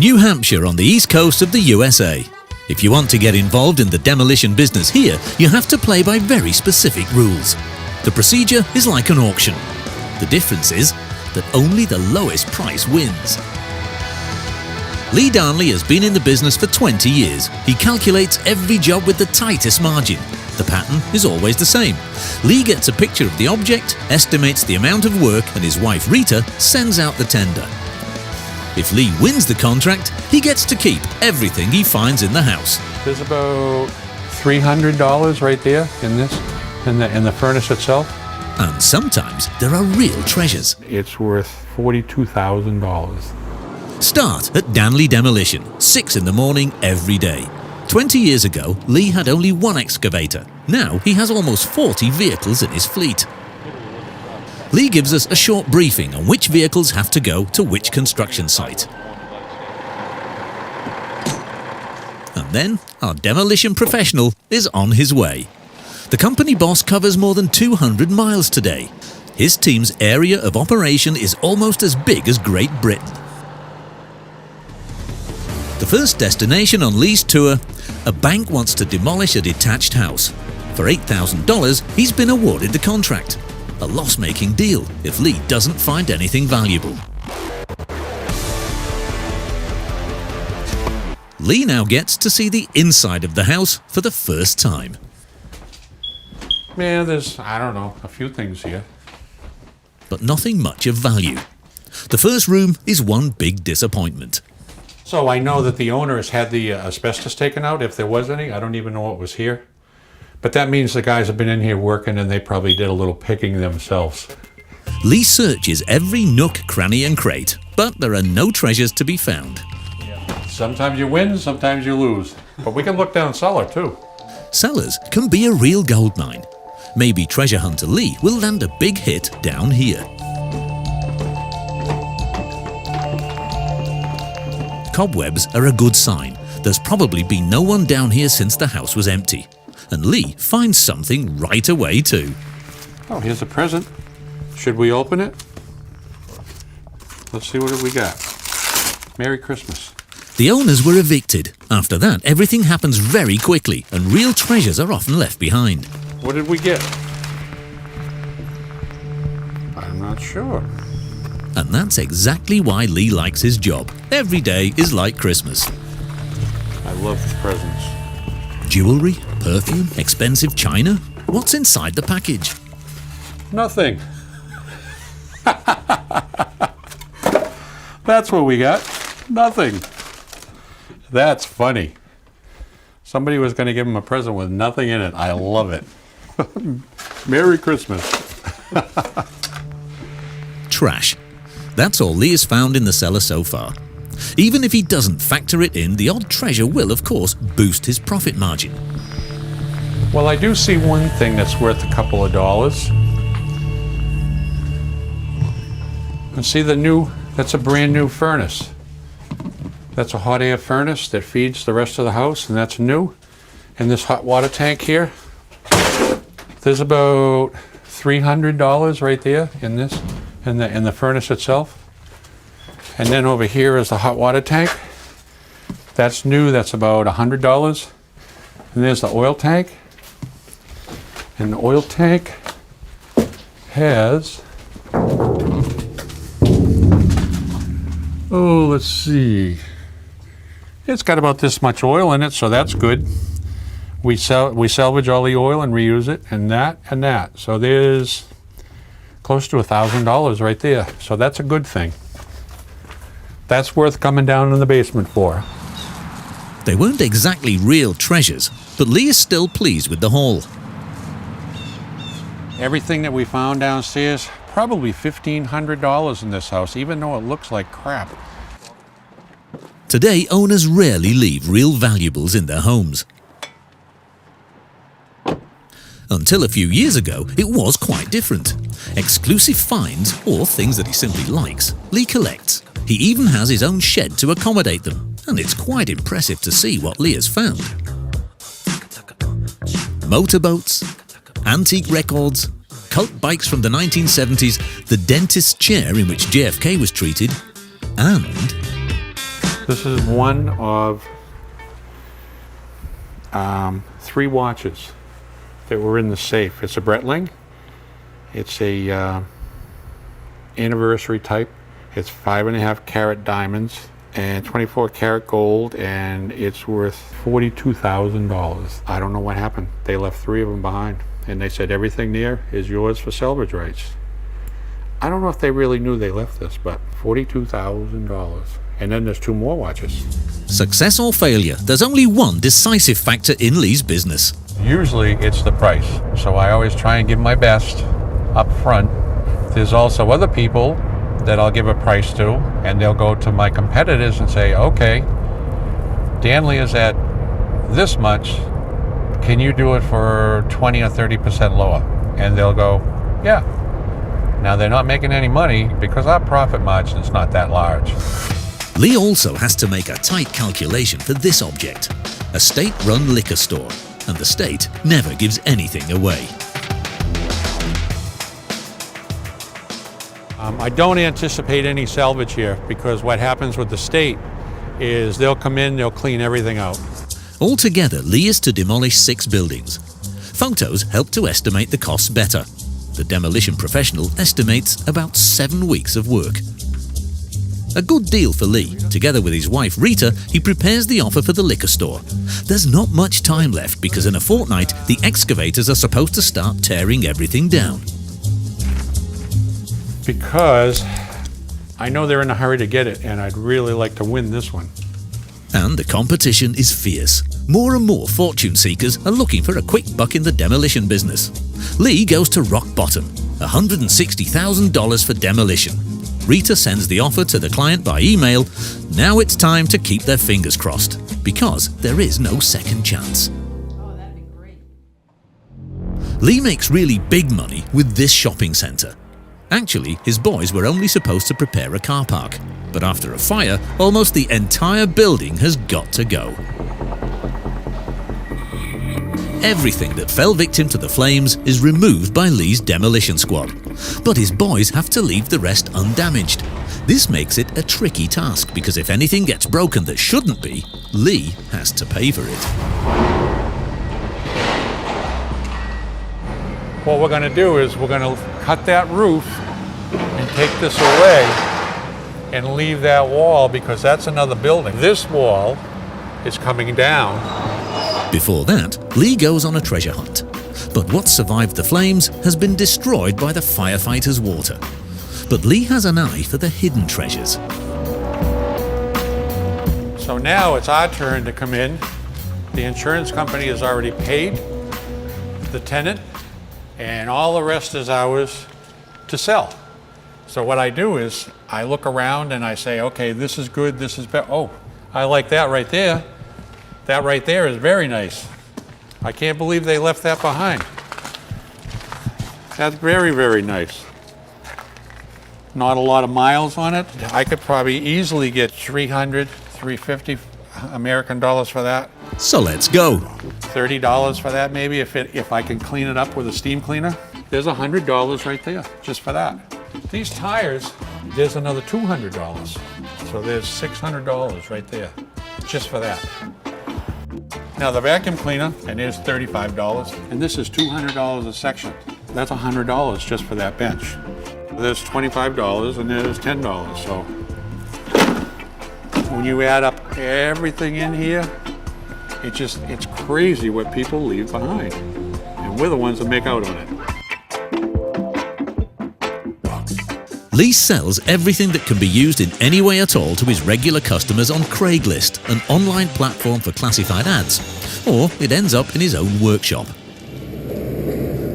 New Hampshire on the east coast of the USA. If you want to get involved in the demolition business here, you have to play by very specific rules. The procedure is like an auction. The difference is that only the lowest price wins. Lee Darnley has been in the business for 20 years. He calculates every job with the tightest margin. The pattern is always the same. Lee gets a picture of the object, estimates the amount of work, and his wife Rita sends out the tender. If Lee wins the contract, he gets to keep everything he finds in the house. There's about $300 right there in this, in the furnace itself. And sometimes there are real treasures. It's worth $42,000. Start at Darnley Demolition, 6 in the morning every day. 20 years ago, Lee had only one excavator. Now he has almost 40 vehicles in his fleet. Lee gives us a short briefing on which vehicles have to go to which construction site. And then our demolition professional is on his way. The company boss covers more than 200 miles today. His team's area of operation is almost as big as Great Britain. The first destination on Lee's tour, a bank wants to demolish a detached house. For $8,000, he's been awarded the contract. A loss-making deal if Lee doesn't find anything valuable. Lee now gets to see the inside of the house for the first time. Man, there's, I don't know, a few things here. But nothing much of value. The first room is one big disappointment. So I know that the owner has had the asbestos taken out, if there was any. I don't even know what was here. But that means the guys have been in here working and they probably did a little picking themselves. Lee searches every nook, cranny and crate, but there are no treasures to be found. Sometimes you win, sometimes you lose. But we can look down cellar too. Cellars can be a real goldmine. Maybe treasure hunter Lee will land a big hit down here. Cobwebs are a good sign. There's probably been no one down here since the house was empty. And Lee finds something right away too. Oh, here's a present. Should we open it? Let's see what we got. Merry Christmas. The owners were evicted. After that, everything happens very quickly and real treasures are often left behind. What did we get? I'm not sure. And that's exactly why Lee likes his job. Every day is like Christmas. I love presents. Jewelry, perfume, expensive china. What's inside the package? Nothing. That's what we got. Nothing. That's funny. Somebody was going to give him a present with nothing in it. I love it. Merry Christmas. Trash. That's all Lee has found in the cellar so far. Even if he doesn't factor it in, the odd treasure will, of course, boost his profit margin. Well, I do see one thing that's worth a couple of dollars. And see that's a brand new furnace. That's a hot air furnace that feeds the rest of the house, and that's new. And this hot water tank here, there's about $300 right there in this, in the furnace itself. And then over here is the hot water tank. That's new, that's about $100. And there's the oil tank. And the oil tank has, oh, let's see. It's got about this much oil in it, so that's good. We salvage all the oil and reuse it, and that. So there's close to $1,000 right there. So that's a good thing. That's worth coming down in the basement for. They weren't exactly real treasures, but Lee is still pleased with the haul. Everything that we found downstairs, probably $1,500 in this house, even though it looks like crap. Today, owners rarely leave real valuables in their homes. Until a few years ago, it was quite different. Exclusive finds, or things that he simply likes, Lee collects. He even has his own shed to accommodate them, and it's quite impressive to see what Lee has found. Motorboats, antique records, cult bikes from the 1970s, the dentist's chair in which JFK was treated, and This is one of 3 watches that were in the safe. It's a Breitling. It's a anniversary type. It's 5.5 carat diamonds and 24 karat gold, and it's worth $42,000. I don't know what happened. They left 3 of them behind, and they said everything there is yours for salvage rights. I don't know if they really knew they left this, but $42,000. And then there's 2 more watches. Success or failure, there's only one decisive factor in Lee's business. Usually it's the price, so I always try and give my best up front. There's also other people that I'll give a price to, and they'll go to my competitors and say, okay, Danley is at this much, can you do it for 20 or 30% lower? And they'll go, yeah. Now they're not making any money because our profit margin is not that large. Lee also has to make a tight calculation for this object, a state-run liquor store, and the state never gives anything away. I don't anticipate any salvage here because what happens with the state is they'll come in, they'll clean everything out. Altogether, Lee is to demolish 6 buildings. Photos help to estimate the costs better. The demolition professional estimates about 7 weeks of work. A good deal for Lee. Together with his wife Rita, he prepares the offer for the liquor store. There's not much time left because in a fortnight, the excavators are supposed to start tearing everything down. Because I know they're in a hurry to get it, and I'd really like to win this one. And the competition is fierce. More and more fortune seekers are looking for a quick buck in the demolition business. Lee goes to rock bottom, $160,000 for demolition. Rita sends the offer to the client by email. Now it's time to keep their fingers crossed, because there is no second chance. Oh, that'd be great. Lee makes really big money with this shopping centre. Actually, his boys were only supposed to prepare a car park, but after a fire, almost the entire building has got to go. Everything that fell victim to the flames is removed by Lee's demolition squad, but his boys have to leave the rest undamaged. This makes it a tricky task because if anything gets broken that shouldn't be, Lee has to pay for it. What we're going to do is we're going to cut that roof and take this away and leave that wall because that's another building. This wall is coming down. Before that, Lee goes on a treasure hunt. But what survived the flames has been destroyed by the firefighters' water. But Lee has an eye for the hidden treasures. So now it's our turn to come in. The insurance company has already paid the tenant, and all the rest is ours to sell. So what I do is I look around and I say, okay, this is good, this is better. Oh, I like that right there. That right there is very nice. I can't believe they left that behind. That's very, very nice. Not a lot of miles on it. I could probably easily get $300, $350 American dollars for that. So let's go. $30 for that maybe if I can clean it up with a steam cleaner. There's $100 right there just for that. These tires, there's another $200. So there's $600 right there just for that. Now the vacuum cleaner, and there's $35, and this is $200 a section. That's $100 just for that bench. There's $25 and there's $10. So when you add up everything in here, it's crazy what people leave behind. And we're the ones that make out on it. Lee sells everything that can be used in any way at all to his regular customers on Craigslist, an online platform for classified ads, or it ends up in his own workshop.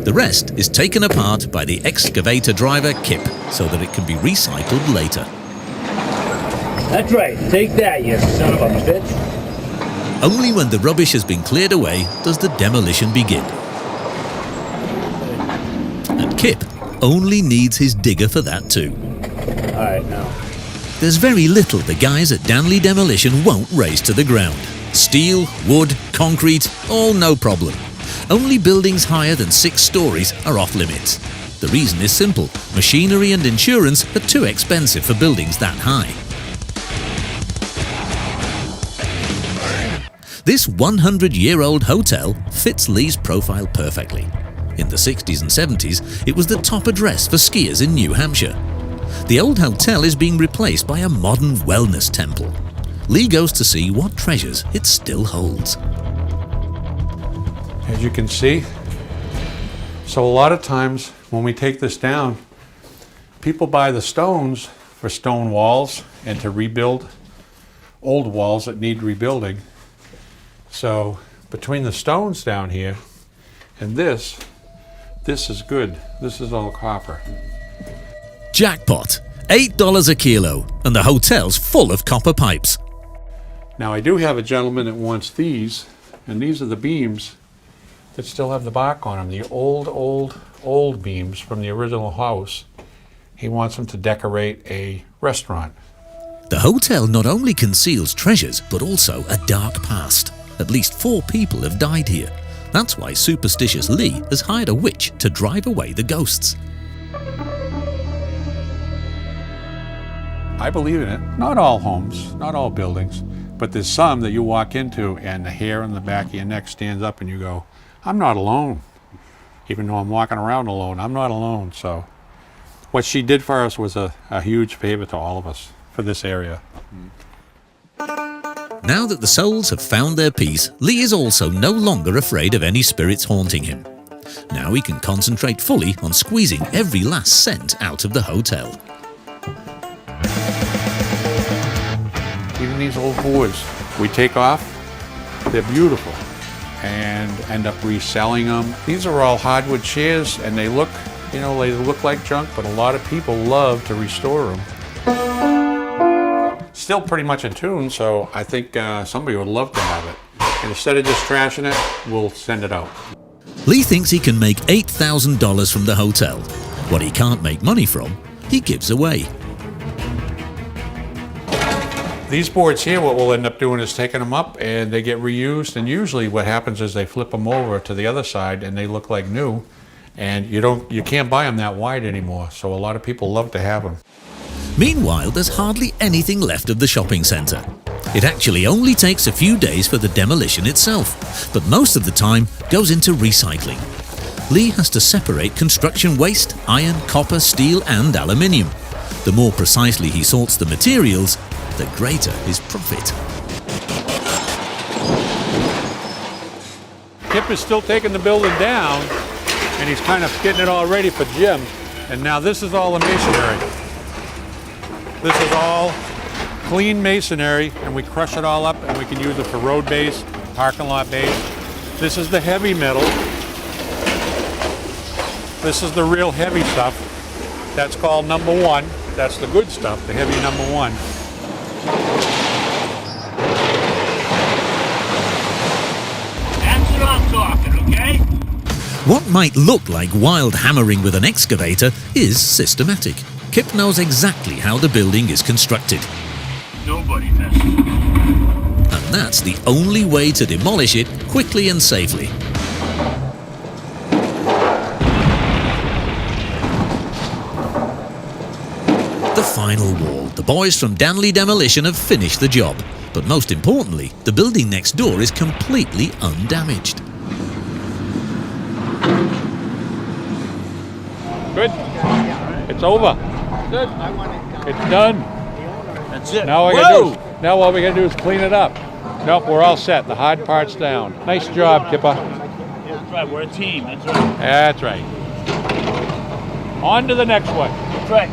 The rest is taken apart by the excavator driver Kip so that it can be recycled later. That's right, take that, you son of a bitch. Only when the rubbish has been cleared away does the demolition begin. And Kip only needs his digger for that too. Alright, now. There's very little the guys at Danley Demolition won't raise to the ground. Steel, wood, concrete, all no problem. Only buildings higher than 6 stories are off limits. The reason is simple. Machinery and insurance are too expensive for buildings that high. This 100-year-old hotel fits Lee's profile perfectly. In the 60s and 70s, it was the top address for skiers in New Hampshire. The old hotel is being replaced by a modern wellness temple. Lee goes to see what treasures it still holds. As you can see, so a lot of times when we take this down, people buy the stones for stone walls and to rebuild old walls that need rebuilding. So between the stones down here and this is good. This is all copper. Jackpot! $8 a kilo, and the hotel's full of copper pipes. Now I do have a gentleman that wants these, and these are the beams that still have the bark on them, the old beams from the original house. He wants them to decorate a restaurant. The hotel not only conceals treasures, but also a dark past. At least 4 people have died here. That's why superstitious Lee has hired a witch to drive away the ghosts. I believe in it. Not all homes, not all buildings, but there's some that you walk into and the hair on the back of your neck stands up and you go, I'm not alone. Even though I'm walking around alone, I'm not alone. So what she did for us was a huge favor to all of us for this area. Now that the souls have found their peace, Lee is also no longer afraid of any spirits haunting him. Now he can concentrate fully on squeezing every last cent out of the hotel. Even these old boards we take off, they're beautiful, and end up reselling them. These are all hardwood chairs, and they look, they look like junk, but a lot of people love to restore them. Still pretty much in tune, so I think somebody would love to have it. And instead of just trashing it, we'll send it out. Lee thinks he can make $8,000 from the hotel. What he can't make money from, he gives away. These boards here, what we'll end up doing is taking them up and they get reused, and usually what happens is they flip them over to the other side and they look like new, and you can't buy them that wide anymore, so a lot of people love to have them. Meanwhile, there's hardly anything left of the shopping centre. It actually only takes a few days for the demolition itself, but most of the time goes into recycling. Lee has to separate construction waste, iron, copper, steel and aluminium. The more precisely he sorts the materials, the greater his profit. Kip is still taking the building down, and he's kind of getting it all ready for Jim. And now this is all the masonry. This is all clean masonry, and we crush it all up, and we can use it for road base, parking lot base. This is the heavy metal. This is the real heavy stuff. That's called number 1. That's the good stuff, the heavy number 1. That's what I'm talking, okay? What might look like wild hammering with an excavator is systematic. Kip knows exactly how the building is constructed. Nobody messes with it. And that's the only way to demolish it quickly and safely. The final wall. The boys from Danley Demolition have finished the job. But most importantly, the building next door is completely undamaged. Good. It's over. Good. It's done. That's it. Now all we gotta do is clean it up. Nope, we're all set. The hard part's down. Nice job, Kipper. That's right, we're a team, that's right. That's right. On to the next one. That's right.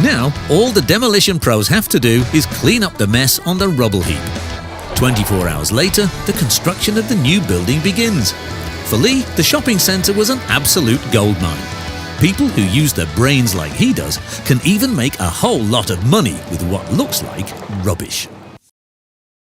Now, all the demolition pros have to do is clean up the mess on the rubble heap. 24 hours later, the construction of the new building begins. For Lee, the shopping centre was an absolute goldmine. People who use their brains like he does can even make a whole lot of money with what looks like rubbish.